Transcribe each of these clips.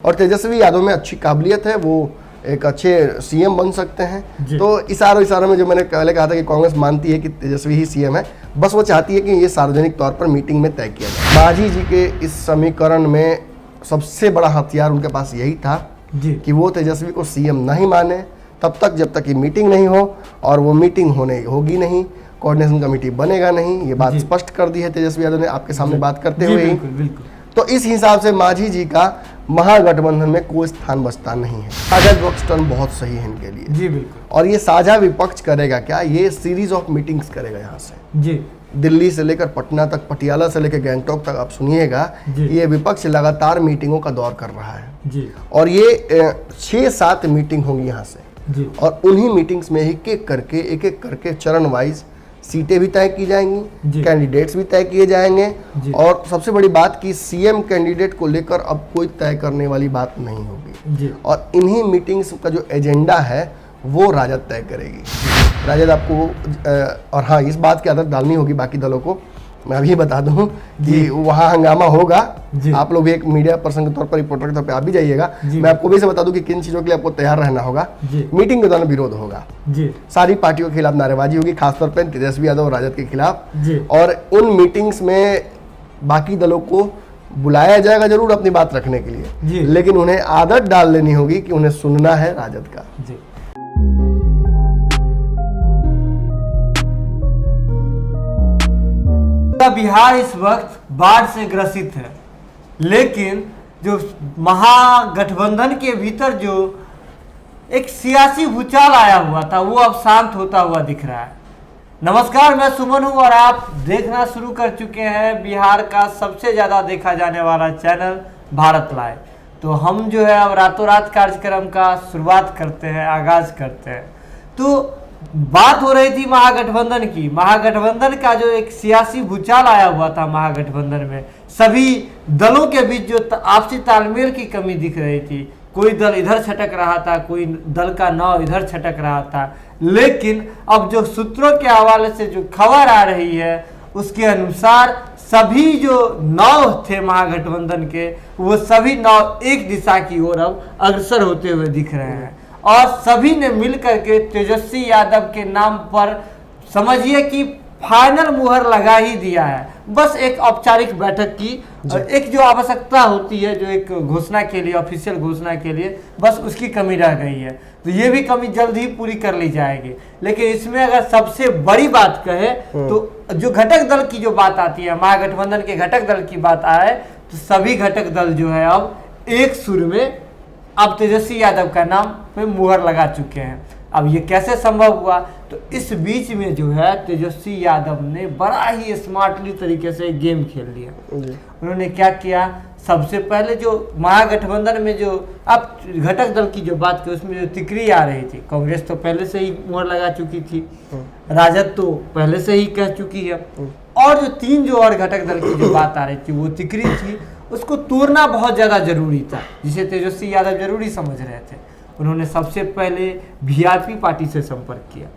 और तेजस्वी यादव में अच्छी काबिलियत है, वो एक अच्छे सीएम बन सकते हैं। तो इशारों में जो मैंने पहले कहा था कि कांग्रेस मानती है कि तेजस्वी ही सीएम है, बस वो चाहती है कि ये सार्वजनिक तौर पर मीटिंग में तय किया जाए। मांझी जी के इस समीकरण में सबसे बड़ा हथियार उनके पास यही था कि वो तेजस्वी को सीएम नहीं माने तब तक जब तक ये मीटिंग नहीं हो, और वो मीटिंग होगी नहीं, कोऑर्डिनेशन कमेटी बनेगा नहीं। ये बात स्पष्ट कर दी है तेजस्वी यादव ने आपके सामने बात करते हुए ही। तो इस हिसाब से मांझी जी का महागठबंधन में कोई स्थान बचता नहीं है। साझा विपक्ष टर्म बहुत सही है इनके लिए। जी बिल्कुल। और ये साझा विपक्ष करेगा क्या? ये सीरीज ऑफ मीटिंग्स करेगा यहाँ से। जी। दिल्ली से लेकर पटना तक, पटियाला से लेकर गैंगटॉक तक आप सुनिएगा, ये विपक्ष लगातार मीटिंगों का दौर कर रहा है। जी। और ये 6-7 मीटिंग होंगी यहाँ से। जी। और उन्हीं मीटिंग्स में एक एक करके चरण वाइज सीटें भी तय की जाएंगी, कैंडिडेट्स भी तय किए जाएंगे। और सबसे बड़ी बात कि सीएम कैंडिडेट को लेकर अब कोई तय करने वाली बात नहीं होगी। और इन्हीं मीटिंग्स का जो एजेंडा है वो राजद तय करेगी। राजद आपको और हाँ, इस बात की आदत डालनी होगी बाकी दलों को। मैं अभी बता दूं कि वहाँ हंगामा होगा। आप लोग भी एक मीडिया पर्सन के तौर पर, रिपोर्टर के तौर पर आप भी जाइएगा। मैं आपको भी से बता दूं कि किन चीजों के लिए आपको तैयार रहना होगा। मीटिंग के दौरान विरोध होगा, सारी पार्टियों के खिलाफ नारेबाजी होगी, खासतौर पर तेजस्वी यादव और राजद के खिलाफ। और उन मीटिंग्स में बाकी दलों को बुलाया जाएगा जरूर अपनी बात रखने के लिए, लेकिन उन्हें आदत डाल लेनी होगी कि उन्हें सुनना है राजद का। बिहार इस वक्त बाढ़ से ग्रसित है, लेकिन जो महागठबंधन के भीतर जो एक सियासी भूचाल आया हुआ था वो अब शांत होता हुआ दिख रहा है। नमस्कार, मैं सुमन हूं और आप देखना शुरू कर चुके हैं बिहार का सबसे ज्यादा देखा जाने वाला चैनल भारत लाइव। तो हम जो है अब रातों रात कार्यक्रम का शुरुआत करते हैं, आगाज करते हैं। तो बात हो रही थी महागठबंधन की। महागठबंधन का जो एक सियासी भूचाल आया हुआ था महागठबंधन में, सभी दलों के बीच जो आपसी तालमेल की कमी दिख रही थी। कोई दल इधर छटक रहा था, कोई दल का नाव इधर छटक रहा था। लेकिन अब जो सूत्रों के हवाले से जो खबर आ रही है उसके अनुसार सभी जो नाव थे महागठबंधन के, वो सभी नाव एक दिशा की ओर अब अग्रसर होते हुए दिख रहे हैं। और सभी ने मिलकर के तेजस्वी यादव के नाम पर समझिए कि फाइनल मुहर लगा ही दिया है। बस एक औपचारिक बैठक की एक जो आवश्यकता होती है, जो एक घोषणा के लिए, ऑफिशियल घोषणा के लिए, बस उसकी कमी रह गई है। तो ये भी कमी जल्द ही पूरी कर ली जाएगी। लेकिन इसमें अगर सबसे बड़ी बात कहे तो जो घटक दल की जो बात आती है, महागठबंधन के घटक दल की बात आए, तो सभी घटक दल जो है अब एक सुर में अब तेजस्वी यादव का नाम पे मुहर लगा चुके हैं। अब ये कैसे संभव हुआ? तो इस बीच में जो है तेजस्वी यादव ने बड़ा ही स्मार्टली तरीके से गेम खेल लिया। उन्होंने क्या किया? सबसे पहले जो महागठबंधन में जो अब घटक दल की जो बात की, उसमें जो तिकरी आ रही थी, कांग्रेस तो पहले से ही मुहर लगा चुकी थी, राजद तो पहले से ही कह चुकी है, और जो 3 जो और घटक दल की जो बात आ रही थी वो तिकरी थी, उसको तोड़ना बहुत ज़्यादा जरूरी था, जिसे तेजस्वी यादव जरूरी समझ रहे थे। उन्होंने सबसे पहले वीआईपी पार्टी से संपर्क किया,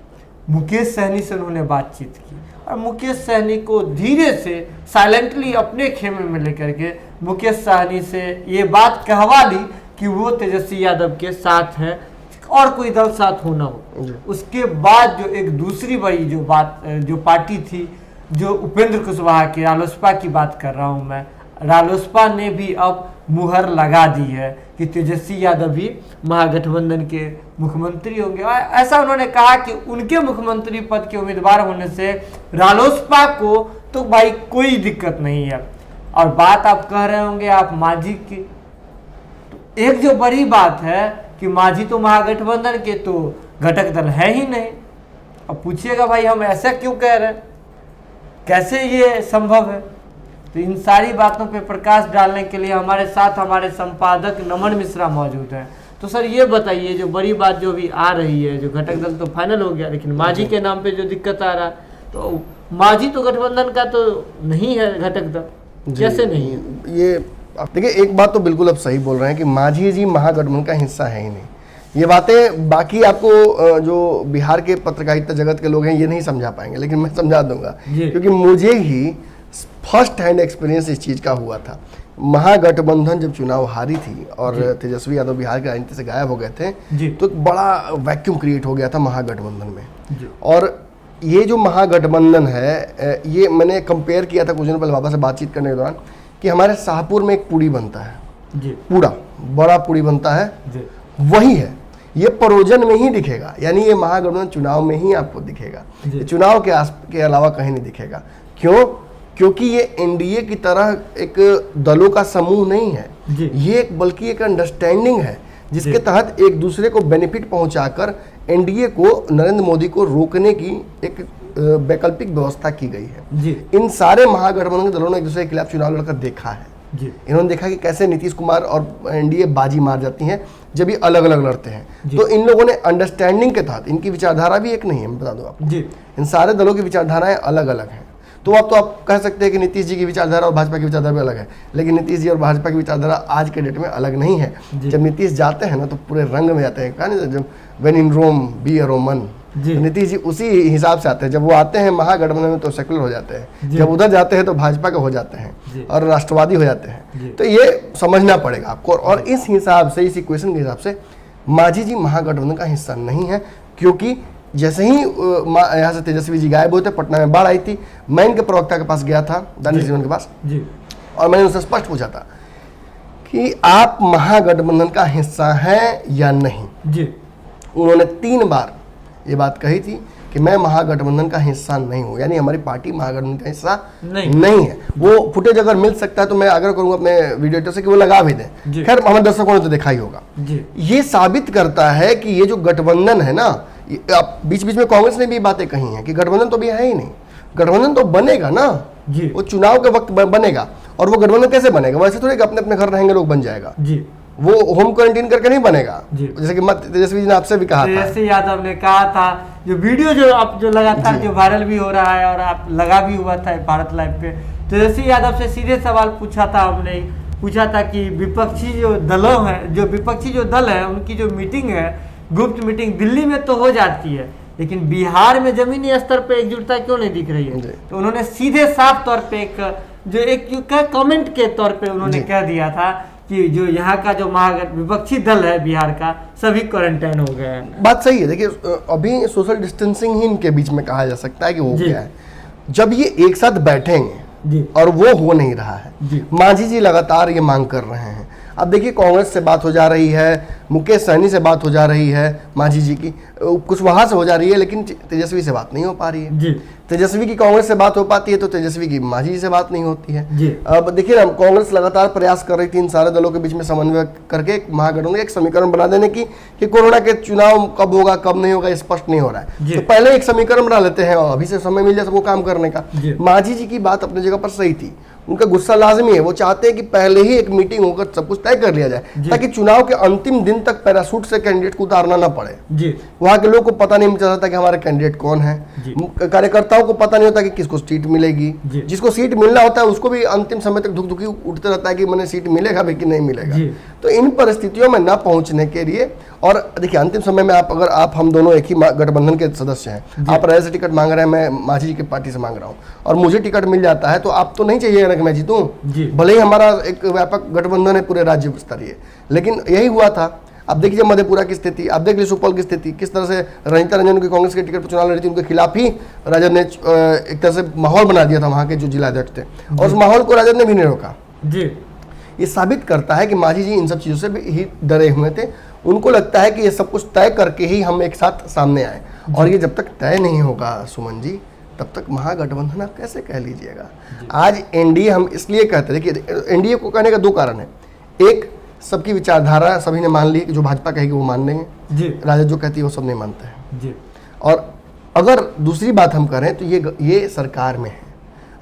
मुकेश सहनी से उन्होंने बातचीत की, और मुकेश सहनी को धीरे से साइलेंटली अपने खेमे में लेकर के मुकेश सहनी से ये बात कहवा ली कि वो तेजस्वी यादव के साथ है और कोई दल साथ होना हो। उसके बाद जो एक दूसरी बड़ी जो बात, जो पार्टी थी, जो उपेंद्र कुशवाहा की, रालोसपा की बात कर रहा हूँ मैं, रालोसपा ने भी अब मुहर लगा दी है कि तेजस्वी यादव भी महागठबंधन के मुख्यमंत्री होंगे। ऐसा उन्होंने कहा कि उनके मुख्यमंत्री पद के उम्मीदवार होने से रालोसपा को तो भाई कोई दिक्कत नहीं है। और बात आप कह रहे होंगे आप मांझी की, तो एक जो बड़ी बात है कि मांझी तो महागठबंधन के तो घटक दल है ही नहीं। अब पूछिएगा भाई हम ऐसा क्यों कह रहे हैं, कैसे ये संभव है? तो इन सारी बातों पे प्रकाश डालने के लिए हमारे साथ हमारे संपादक नमन मिश्रा मौजूद हैं। तो सर ये बताइए, जो बड़ी बात जो भी आ रही है, जो घटक दल तो फाइनल हो गया, लेकिन मांझी के नाम पे जो दिक्कत आ रहा है, तो मांझी तो गठबंधन का तो नहीं है घटक दल, कैसे नहीं है? ये देखिए, एक बात तो बिल्कुल अब सही बोल रहे हैं कि मांझी जी महागठबंधन का हिस्सा है ही नहीं। ये बातें बाकी आपको जो बिहार के पत्रकारिता जगत के लोग हैं ये नहीं समझा पाएंगे, लेकिन मैं समझा दूंगा, क्योंकि मुझे ही फर्स्ट हैंड एक्सपीरियंस इस चीज़ का हुआ था महागठबंधन जब चुनाव हारी थी और तेजस्वी यादव बिहार की राजनीति से गायब हो गए थे, तो एक बड़ा वैक्यूम क्रिएट हो गया था महागठबंधन में। और ये जो महागठबंधन है, ये मैंने कंपेयर किया था कुछ दिनों पहले बाबा से बातचीत करने के दौरान कि हमारे शाहपुर में एक पूड़ी बनता है, पूड़ा बड़ा पूड़ी बनता है, वही है ये परोजन में ही दिखेगा, यानी ये महागठबंधन चुनाव में ही आपको दिखेगा, चुनाव के अलावा कहीं नहीं दिखेगा। क्यों? क्योंकि ये एनडीए की तरह एक दलों का समूह नहीं है, ये एक बल्कि एक अंडरस्टैंडिंग है जिसके तहत एक दूसरे को बेनिफिट पहुंचाकर एनडीए को, नरेंद्र मोदी को रोकने की एक वैकल्पिक व्यवस्था की गई है। इन सारे महागठबंधन के दलों ने एक दूसरे के खिलाफ चुनाव लड़कर देखा है। इन्होंने देखा कि कैसे नीतीश कुमार और एनडीए बाजी मार जाती हैं जब ये अलग अलग लड़ते हैं। तो इन लोगों ने अंडरस्टैंडिंग के तहत, इनकी विचारधारा भी एक नहीं है, मैं बता दूं आपको, इन सारे दलों की विचारधाराएं अलग अलग हैं। तो अब तो आप कह सकते हैं कि नीतीश जी की विचारधारा और भाजपा की विचारधारा भी अलग है, लेकिन नीतीश जी और भाजपा की विचारधारा आज के डेट में अलग नहीं है। जब नीतीश जाते हैं ना तो पूरे रंग में जाते हैं, कहा नहीं जब when in Rome be a Roman, तो नीतीश जी उसी हिसाब से आते हैं। जब वो आते हैं महागठबंधन में तो सेकुलर हो जाते हैं, जब उधर जाते हैं तो भाजपा के हो जाते हैं और राष्ट्रवादी हो जाते हैं। तो ये समझना पड़ेगा आपको। और इस हिसाब से, इस इक्वेशन के हिसाब से मांझी जी महागठबंधन का हिस्सा नहीं है, क्योंकि जैसे ही यहाँ से तेजस्वी जी गायब होते, पटना में बाढ़ आई थी, मैं इनके प्रवक्ता के पास गया था, दानिश जीवन के पास, और मैंने उनसे स्पष्ट पूछा था कि आप महागठबंधन का हिस्सा हैं या नहीं। उन्होंने 3 बार ये बात कही थी कि मैं महागठबंधन का हिस्सा नहीं हूँ, यानी हमारी पार्टी महागठबंधन का हिस्सा नहीं है। वो फुटेज अगर मिल सकता है तो मैं आग्रह करूंगा अपने वीडियो एडिटर से कि वो लगा भी दें। खैर हमारे दर्शकों ने तो देखा ही होगा। ये साबित करता है कि ये जो गठबंधन है ना, बीच बीच में कांग्रेस ने भी बातें कही हैं कि गठबंधन तो भी है ही नहीं, गठबंधन तो बनेगा ना, वो चुनाव के वक्त बनेगा। और वो गठबंधन कैसे बनेगा? वैसे थोड़ी अपने अपने घर रहेंगे लोग बन जाएगा, वो होम क्वारंटीन करके नहीं बनेगा। जैसे कि तेजस्वी जी ने आपसे भी कहा था, तेजस्वी यादव ने कहा था, जो वीडियो जो अब जो लगातार जो वायरल भी हो रहा है और आप लगा भी हुआ था भारत लाइव पे, तेजस्वी यादव से सीधे सवाल पूछा था हमने, पूछा था कि विपक्षी जो दलों हैं, जो विपक्षी जो दल है, उनकी जो मीटिंग है, गुप्त मीटिंग दिल्ली में तो हो जाती है, लेकिन बिहार में जमीनी स्तर पे एकजुटता क्यों नहीं दिख रही है? तो उन्होंने सीधे साफ तौर पे एक कमेंट के तौर पे उन्होंने कह दिया था कि जो यहाँ का जो विपक्षी दल है बिहार का, सभी क्वारंटाइन हो गए हैं। बात सही है। देखिए अभी सोशल डिस्टेंसिंग ही इनके बीच में कहा जा सकता है कि वो क्या है। जब ये एक साथ बैठेंगे और वो हो नहीं रहा है, मांझी जी लगातार ये मांग कर रहे हैं। अब देखिए कांग्रेस से बात हो जा रही है, मुकेश सहनी से बात हो जा रही है, मांझी जी की कुछ वहां से हो जा रही है, लेकिन तेजस्वी से बात नहीं हो पा रही है। तेजस्वी की कांग्रेस से बात हो पाती है तो तेजस्वी की मांझी जी से बात नहीं होती है। अब देखिए ना, कांग्रेस लगातार प्रयास कर रही थी इन सारे दलों के बीच में समन्वय करके महागठबंधन एक समीकरण बना देने की कि कोरोना के चुनाव कब होगा कब नहीं होगा स्पष्ट नहीं हो रहा है, तो पहले एक समीकरण बना लेते हैं और अभी से समय मिल जाए सबको काम करने का। मांझी जी की बात अपनी जगह पर सही थी, उनका गुस्सा लाजमी है, वो चाहते हैं कि पहले ही एक मीटिंग होकर सब कुछ तय कर लिया जाए ताकि चुनाव के अंतिम दिन तक पैराशूट से कैंडिडेट को उतारना ना पड़े। वहां के लोगों को पता नहीं चलता कि हमारे कैंडिडेट कौन है, कार्यकर्ताओं को पता नहीं होता कि किसको सीट मिलेगी, जिसको सीट मिलना होता है उसको भी अंतिम समय तक धुक-धुकी उठते रहता है कि मैंने सीट मिलेगा भी कि नहीं मिलेगा। तो इन परिस्थितियों में न पहुंचने के लिए, और देखिए अंतिम समय में अगर आप हम दोनों एक ही गठबंधन के सदस्य हैं, आप राज्य से टिकट मांग रहे हैं, मैं मांझी जी की पार्टी से मांग रहा हूँ और मुझे टिकट मिल जाता है, तो आप तो नहीं चाहिए कि मैं जीतूं, भले ही हमारा एक व्यापक गठबंधन है पूरे राज्य स्तरीय, लेकिन यही हुआ था। अब देखिए मधेपुरा की स्थिति, आप देख लीजिए सुपौल की स्थिति, किस तरह से रंजीता रंजन की कांग्रेस के टिकट पर चुनाव लड़ी थी, उनके खिलाफ ही राजद ने एक तरह से माहौल बना दिया था वहां के जो जिला अध्यक्ष थे, और उस माहौल को राजद ने भी नहीं रोका। ये साबित करता है कि मांझी जी इन सब चीजों से भी ही डरे हुए थे। उनको लगता है कि ये सब कुछ तय करके ही हम एक साथ सामने आए, और ये जब तक तय नहीं होगा सुमन जी, तब तक महागठबंधन आप कैसे कह लीजिएगा। आज एनडीए हम इसलिए कहते हैं, देखिए एनडीए को कहने का 2 कारण है। एक, सबकी विचारधारा सभी ने मान ली कि जो भाजपा कहेगी वो मान लेंगे, राजद जो कहती है वो सब नहीं मानते हैं। और अगर दूसरी बात हम करें तो ये सरकार में है,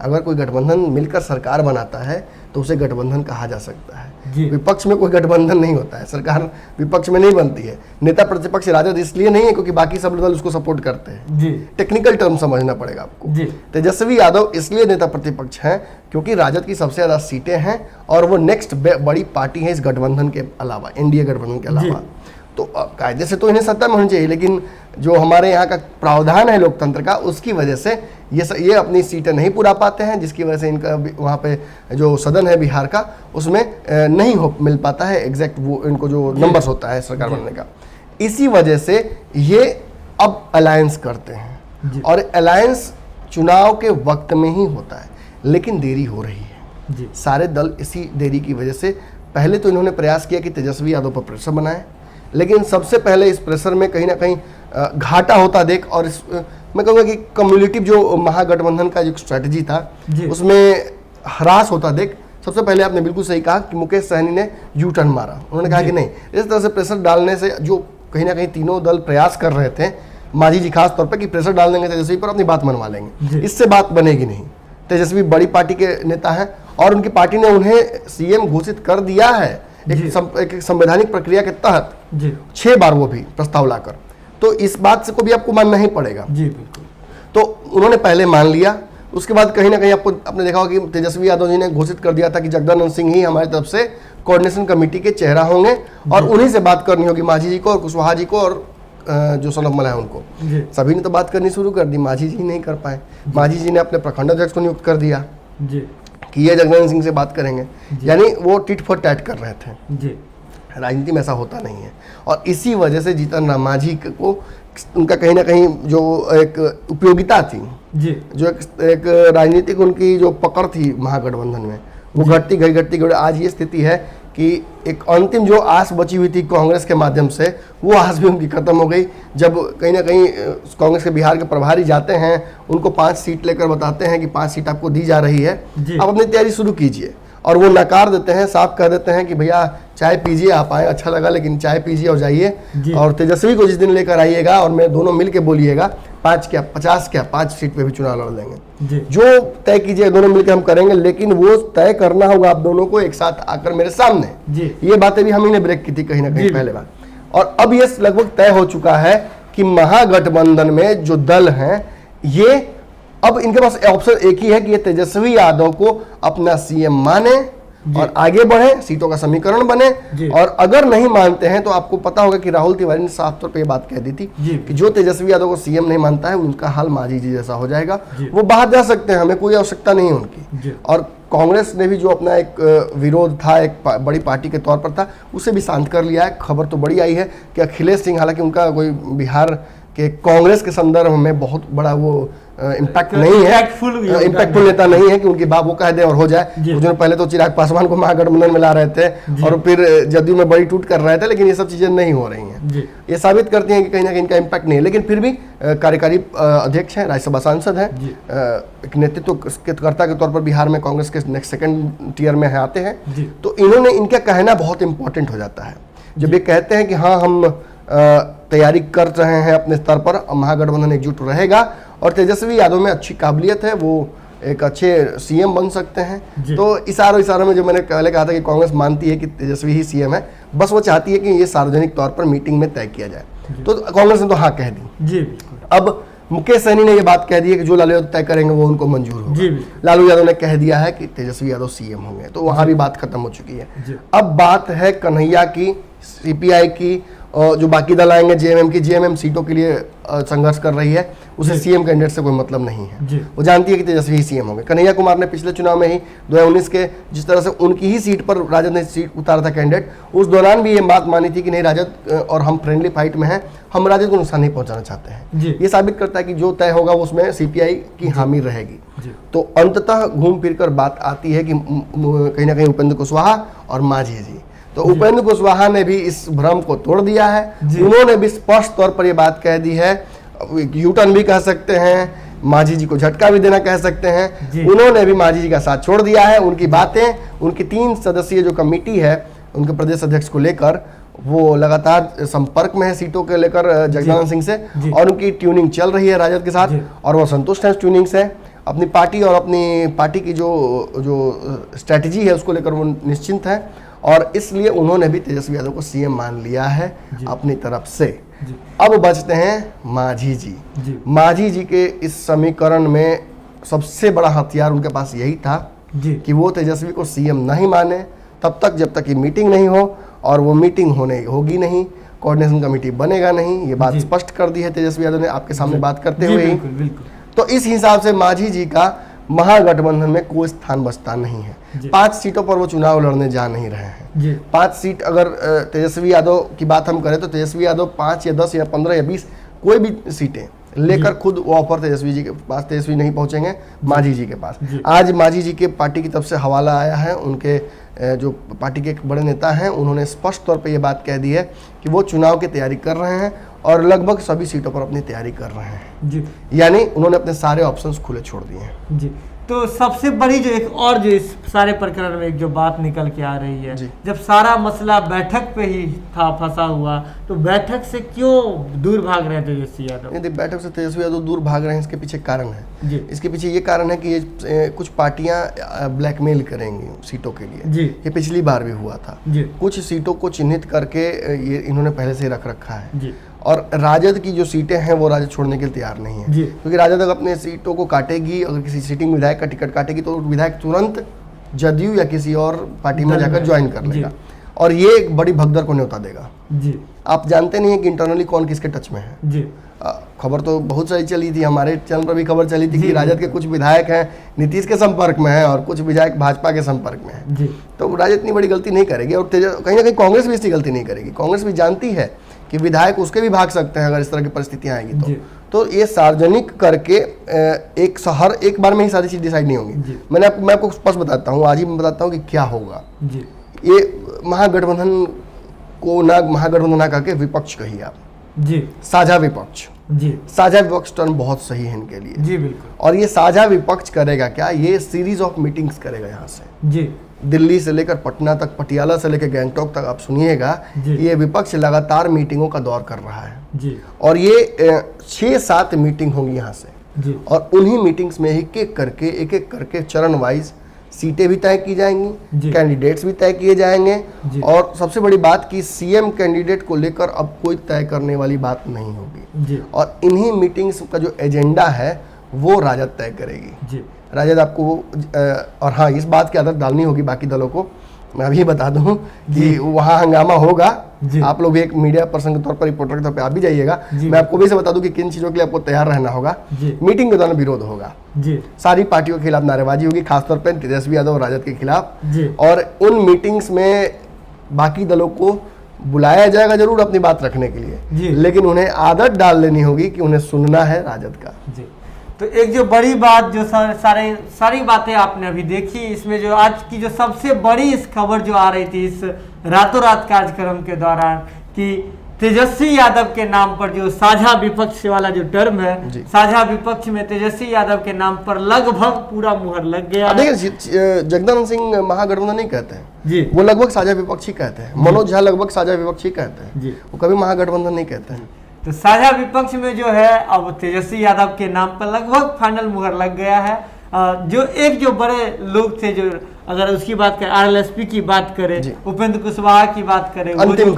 अगर कोई गठबंधन मिलकर सरकार बनाता है तो उसे गठबंधन कहा जा सकता है। विपक्ष में कोई गठबंधन नहीं होता है, सरकार विपक्ष में नहीं बनती है। नेता प्रतिपक्ष राजद इसलिए नहीं है क्योंकि बाकी सब दल उसको सपोर्ट करते हैं, टेक्निकल टर्म समझना पड़ेगा आपको। तेजस्वी यादव इसलिए नेता प्रतिपक्ष हैं क्योंकि राजद की सबसे ज्यादा सीटें हैं और वो नेक्स्ट बड़ी पार्टी है इस गठबंधन के अलावा, एनडीए गठबंधन के अलावा। तो कायदे से तो इन्हें सत्ता में होनी चाहिए, लेकिन जो हमारे यहाँ का प्रावधान है लोकतंत्र का, उसकी वजह से ये अपनी सीटें नहीं पूरा पाते हैं, जिसकी वजह से इनका वहाँ पे जो सदन है बिहार का, उसमें नहीं हो मिल पाता है एग्जैक्ट वो इनको जो नंबर्स होता है सरकार बनने का। इसी वजह से ये अब अलायंस करते हैं, और अलायंस चुनाव के वक्त में ही होता है, लेकिन देरी हो रही है। सारे दल इसी देरी की वजह से, पहले तो इन्होंने प्रयास किया कि तेजस्वी यादव पर प्रेशर बनाए, लेकिन सबसे पहले इस प्रेशर में कहीं ना कहीं घाटा होता देख, और मैं कहूँगा कि कम्युनिटिव जो महागठबंधन का जो स्ट्रैटेजी था उसमें ह्रास होता देख, सबसे पहले आपने बिल्कुल सही कहा कि मुकेश सहनी ने यू टर्न मारा। उन्होंने कहा कि नहीं, इस तरह से प्रेशर डालने से जो कहीं ना कहीं तीनों दल प्रयास कर रहे थे, मांझी जी खास तौर पर, कि प्रेशर डाल देंगे तेजस्वी पर, अपनी बात मनवा लेंगे, इससे बात बनेगी नहीं। तेजस्वी बड़ी पार्टी के नेता हैं और उनकी पार्टी ने उन्हें सीएम घोषित कर दिया है एक संवैधानिक प्रक्रिया के तहत 6 बार वो भी प्रस्ताव लाकर, तो इस बात से को भी आपको मानना ही पड़ेगा। बिल्कुल। तो उन्होंने पहले मान लिया, उसके बाद कहीं ना कहीं आपने देखा होगा कि तेजस्वी यादव जी ने घोषित कर दिया था कि जगदानंद सिंह ही हमारी तरफ से कोऑर्डिनेशन कमेटी के चेहरा होंगे, और उन्हीं से बात करनी होगी, मांझी जी को और कुशवाहा जी को और जो सनम मला है उनको। सभी ने तो बात करनी शुरू कर दी, मांझी जी नहीं कर पाए। मांझी जी ने अपने प्रखंड अध्यक्ष को नियुक्त कर दिया कि ये जगदानंद सिंह से बात करेंगे, यानी वो टिट फॉर टैट कर रहे थे। राजनीति में ऐसा होता नहीं है, और इसी वजह से जीतन राम मांझी को उनका कहीं ना कहीं जो एक उपयोगिता थी, जो एक राजनीतिक उनकी जो पकड़ थी महागठबंधन में, वो घटती गई। आज ये स्थिति है कि एक अंतिम जो आस बची हुई थी कांग्रेस के माध्यम से, वो आस भी उनकी खत्म हो गई, जब कहीं ना कहीं कांग्रेस के बिहार के प्रभारी जाते हैं, उनको 5 सीट लेकर बताते हैं कि 5 सीट आपको दी जा रही है, आप अपनी तैयारी शुरू कीजिए, और वो नकार देते हैं, साफ कह देते हैं कि भैया चाय पीजिए, आप आए अच्छा लगा, लेकिन चाय पीजिए और जाइए, और तेजस्वी को जिस दिन लेकर आइएगा और मैं दोनों मिल के बोलिएगा 5 क्या 50 क्या 5 सीट पे भी चुनाव लड़ लेंगे, जो तय कीजिए दोनों मिलकर हम करेंगे, लेकिन वो तय करना होगा आप दोनों को एक साथ आकर मेरे सामने। ये बातें भी हम ही ने ब्रेक की थी कहीं ना कहीं पहले बार, और अब ये लगभग तय हो चुका है कि महागठबंधन में जो दल हैं, ये अब इनके पास ऑप्शन एक ही है कि ये तेजस्वी यादव को अपना सीएम माने और आगे बढ़े, सीटों का समीकरण बने, और अगर नहीं मानते हैं तो आपको पता होगा कि राहुल तिवारी ने साफ तौर पे ये बात कह दी थी कि जो तेजस्वी यादव को सीएम नहीं मानता है उनका हाल मांझी जी जैसा हो जाएगा, वो बाहर जा सकते हैं, हमें कोई आवश्यकता नहीं है उनकी। और कांग्रेस ने भी जो अपना एक विरोध था, एक बड़ी पार्टी के तौर पर था, उसे भी शांत कर लिया है। खबर तो बड़ी आई है कि अखिलेश सिंह, हालांकि उनका कोई बिहार के कांग्रेस के संदर्भ में बहुत बड़ा वो इम्पैक्ट नहीं है, इम्पैक्टफुल नेता नहीं है कि उनकी बात वो कह दे और हो जाए। जो पहले तो चिराग पासवान को महागठबंधन में ला रहे थे और फिर जदयू में बड़ी टूट कर रहे थे, लेकिन ये सब चीजें नहीं हो रही हैं। ये साबित करती हैं कि कहीं ना कहीं इनका इम्पैक्ट नहीं है, लेकिन फिर भी कार्यकारी अध्यक्ष हैं, राज्यसभा सांसद हैं, एक नेतृत्व कर्ता के तौर पर बिहार में कांग्रेस के नेक्स्ट 2nd टियर में आते हैं, तो इन्होंने इनका कहना बहुत इंपॉर्टेंट हो जाता है। जब ये कहते हैं कि हाँ हम तैयारी कर रहे हैं अपने स्तर पर, महागठबंधन एकजुट रहेगा और तेजस्वी यादव में अच्छी काबिलियत है, वो एक अच्छे सीएम बन सकते हैं, तो इशारों में जो मैंने पहले कहा था कि कांग्रेस मानती है कि तेजस्वी ही सीएम है, बस वो चाहती है कि ये सार्वजनिक तौर पर मीटिंग में तय किया जाए, तो कांग्रेस ने तो हाँ कह दी। अब मुकेश सहनी ने ये बात कह दी है कि जो लालू यादव तय करेंगे वो उनको मंजूर होगा। लालू यादव ने कह दिया है कि तेजस्वी यादव सीएम होंगे, तो वहां भी बात खत्म हो चुकी है। अब बात है कन्हैया की, सीपीआई की, और जो बाकी दल आएंगे जेएमएम की, जेएमएम सीटों के लिए संघर्ष कर रही है, उसे सीएम कैंडिडेट से कोई मतलब नहीं है, वो जानती है कि तेजस्वी ही सीएम होंगे। कन्हैया कुमार ने पिछले चुनाव में ही 2019 के जिस तरह से उनकी ही सीट पर राजद ने सीट उतारा था कैंडिडेट, उस दौरान भी ये बात मानी थी कि नहीं राजद और हम फ्रेंडली फाइट में हैं, हम राजद को नुकसान नहीं पहुंचाना चाहते हैं। ये साबित करता है कि जो तय होगा उसमें सीपीआई की हामी रहेगी। तो अंततः घूम फिर कर बात आती है कि कहीं ना कहीं उपेंद्र कुशवाहा और मांझी जी, तो उपेंद्र कुशवाहा ने भी इस भ्रम को तोड़ दिया है। उन्होंने भी स्पष्ट तौर पर यह बात कह दी है, यूटर्न भी कह सकते हैं, मांझी जी को झटका भी देना कह सकते हैं। उन्होंने भी मांझी जी का साथ छोड़ दिया है। उनकी बातें, उनकी 3 सदस्यीय जो कमेटी है उनके प्रदेश अध्यक्ष को लेकर, वो लगातार संपर्क में है सीटों के लेकर जगदानंद सिंह से, और उनकी ट्यूनिंग चल रही है राजद के साथ, और वो संतुष्ट है ट्यूनिंग से। अपनी पार्टी और अपनी पार्टी की जो स्ट्रैटेजी है उसको लेकर वो निश्चिंत है, और इसलिए उन्होंने भी तेजस्वी यादव को सीएम मान लिया है अपनी तरफ से। अब बचते हैं मांझी जी। मांझी जी के इस समीकरण में सबसे बड़ा हथियार उनके पास यही था कि वो तेजस्वी को सीएम नहीं माने तब तक जब तक ये मीटिंग नहीं हो, और वो मीटिंग होगी नहीं। कोऑर्डिनेशन कमेटी बनेगा नहीं, ये बात स्पष्ट कर दी है तेजस्वी यादव ने आपके सामने बात करते हुए ही। तो इस हिसाब से मांझी जी का महागठबंधन में कोई स्थान बचता नहीं है। 5 सीटों पर वो चुनाव लड़ने जा नहीं रहे हैं। 5 सीट अगर तेजस्वी यादव की बात हम करें तो तेजस्वी यादव 5 या 10 या 15 या 20 कोई भी सीटें लेकर खुद वो ऑफर तेजस्वी जी के पास, तेजस्वी नहीं पहुंचेंगे मांझी जी के पास। आज मांझी जी के पार्टी की तरफ से हवाला आया है, उनके जो पार्टी के एक बड़े नेता हैं उन्होंने स्पष्ट तौर पे ये बात कह दी है कि वो चुनाव की तैयारी कर रहे हैं और लगभग सभी सीटों पर अपनी तैयारी कर रहे हैं जी। यानी उन्होंने अपने सारे ऑप्शंस खुले छोड़ दिए हैं जी। तो सबसे बड़ी जो एक और जो इस सारे प्रकरण में एक जो बात निकल के आ रही है, जब सारा मसला बैठक पे ही था फंसा हुआ, तो बैठक से क्यों दूर भाग रहे हैं तेजस्वी यादव? यदि बैठक से तेजस्वी यादव दूर भाग रहे हैं, इसके पीछे कारण है जी। इसके पीछे ये कारण है कि ये कुछ पार्टियां ब्लैकमेल करेंगी सीटों के लिए जी। ये पिछली बार भी हुआ था जी। कुछ सीटों को चिन्हित करके ये इन्होंने पहले से रख रखा है जी। और राजद की जो सीटें हैं वो राजद छोड़ने के लिए तैयार नहीं है क्योंकि राजद अगर अपने सीटों को काटेगी, अगर किसी सिटिंग विधायक का टिकट काटेगी तो विधायक तुरंत जदयू या किसी और पार्टी में जाकर ज्वाइन कर लेगा और ये एक बड़ी भगदड़ को न्योता देगा जी। आप जानते नहीं है कि इंटरनली कौन किसके टच में है जी। खबर तो बहुत सारी चली थी, हमारे चैनल पर भी खबर चली थी कि राजद के कुछ विधायक हैं नीतीश के संपर्क में हैं और कुछ विधायक भाजपा के संपर्क में हैं। तो राजद इतनी बड़ी गलती नहीं करेगी और कहीं ना कहीं कांग्रेस भी इसकी गलती नहीं करेगी। कांग्रेस भी जानती है कि विधायक उसके भी भाग सकते हैं अगर इस तरह की परिस्थितियां आएंगी तो ये सार्वजनिक करके एक बार में ही सारी चीज डिसाइड नहीं होंगी। मैं आपको स्पष्ट बताता हूँ, आज ही मैं बताता हूँ कि क्या होगा। ये महागठबंधन को ना महागठबंधन ना करके विपक्ष कहिए आप जी, साझा विपक्ष जी। साझा विपक्ष टर्म बहुत सही है इनके लिए जी, बिल्कुल। और ये साझा विपक्ष करेगा क्या? ये सीरीज ऑफ मीटिंग्स करेगा यहाँ से जी। दिल्ली से लेकर पटना तक, पटियाला से लेकर गैंगटॉक तक, आप सुनिएगा ये विपक्ष लगातार मीटिंगों का दौर कर रहा है जी। और ये 6-7 मीटिंग होंगी यहाँ से जी। और उन्हीं मीटिंग्स में एक एक करके चरण वाइज सीटें भी तय की जाएंगी, कैंडिडेट्स भी तय किए जाएंगे और सबसे बड़ी बात कि सीएम कैंडिडेट को लेकर अब कोई तय करने वाली बात नहीं होगी और इन्हीं मीटिंग्स का जो एजेंडा है वो राजद तय करेगी। राजद आपको और हाँ, इस बात की आदत डालनी होगी बाकी दलों को। मैं अभी बता दूं कि वहाँ हंगामा होगा। आप लोग भी एक मीडिया पर्सन के तौर पर, रिपोर्टर के तौर पर आप भी जाइएगा। मैं आपको भी से बता दूं कि किन चीज़ों के लिए आपको तैयार रहना होगा। मीटिंग के दौरान विरोध होगा सारी पार्टियों के खिलाफ, नारेबाजी होगी, खासतौर पर तेजस्वी यादव और राजद के खिलाफ। और उन मीटिंग्स में बाकी दलों को बुलाया जाएगा जरूर अपनी बात रखने के लिए, लेकिन उन्हें आदत डाल लेनी होगी कि उन्हें सुनना है राजद का। तो एक जो बड़ी बात जो सारी बातें आपने अभी देखी, इसमें जो आज की जो सबसे बड़ी इस खबर जो आ रही थी इस रातों रात कार्यक्रम के दौरान कि तेजस्वी यादव के नाम पर जो साझा विपक्ष वाला जो टर्म है, साझा विपक्ष में तेजस्वी यादव के नाम पर लगभग पूरा मुहर लग गया। देखिए, जगदानंद सिंह महागठबंधन नहीं कहते हैं जी, वो लगभग साझा विपक्ष ही कहते हैं। मनोज झा लगभग साझा विपक्ष ही कहते हैं जी, वो कभी महागठबंधन नहीं कहते हैं। तो साझा विपक्ष में जो है अब तेजस्वी यादव के नाम पर लगभग फाइनल मुहर लग गया है। जो बड़े लोग थे, जो अगर उसकी बात करें, आरएलएसपी की बात करें, उपेंद्र कुशवाहा की बात करें, अंतिम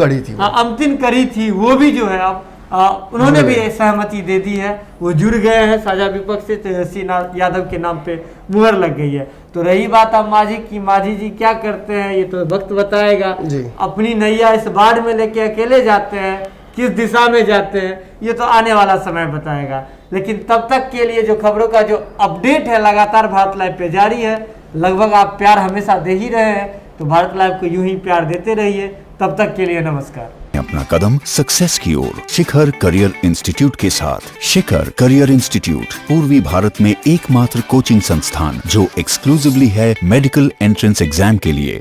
कड़ी थी, वो भी जो है अब उन्होंने भी सहमति दे दी है, वो जुड़ गए हैं साझा विपक्ष से। तेजस्वी यादव के नाम पे मुहर लग गई है। तो रही बात अब मांझी जी क्या करते हैं ये तो वक्त बताएगा। अपनी नैया इस बाढ़ में लेके अकेले जाते हैं, किस दिशा में जाते हैं ये तो आने वाला समय बताएगा। लेकिन तब तक के लिए जो खबरों का जो अपडेट है लगातार भारत लाइव पे जारी है। लगभग आप प्यार हमेशा दे ही रहे हैं, तो भारत लाइव को यूं ही प्यार देते रहिए। तब तक के लिए नमस्कार। अपना कदम सक्सेस की ओर शिखर करियर इंस्टीट्यूट के साथ। शिखर करियर इंस्टीट्यूट पूर्वी भारत में एकमात्र कोचिंग संस्थान जो एक्सक्लूसिवली है मेडिकल एंट्रेंस एग्जाम के लिए।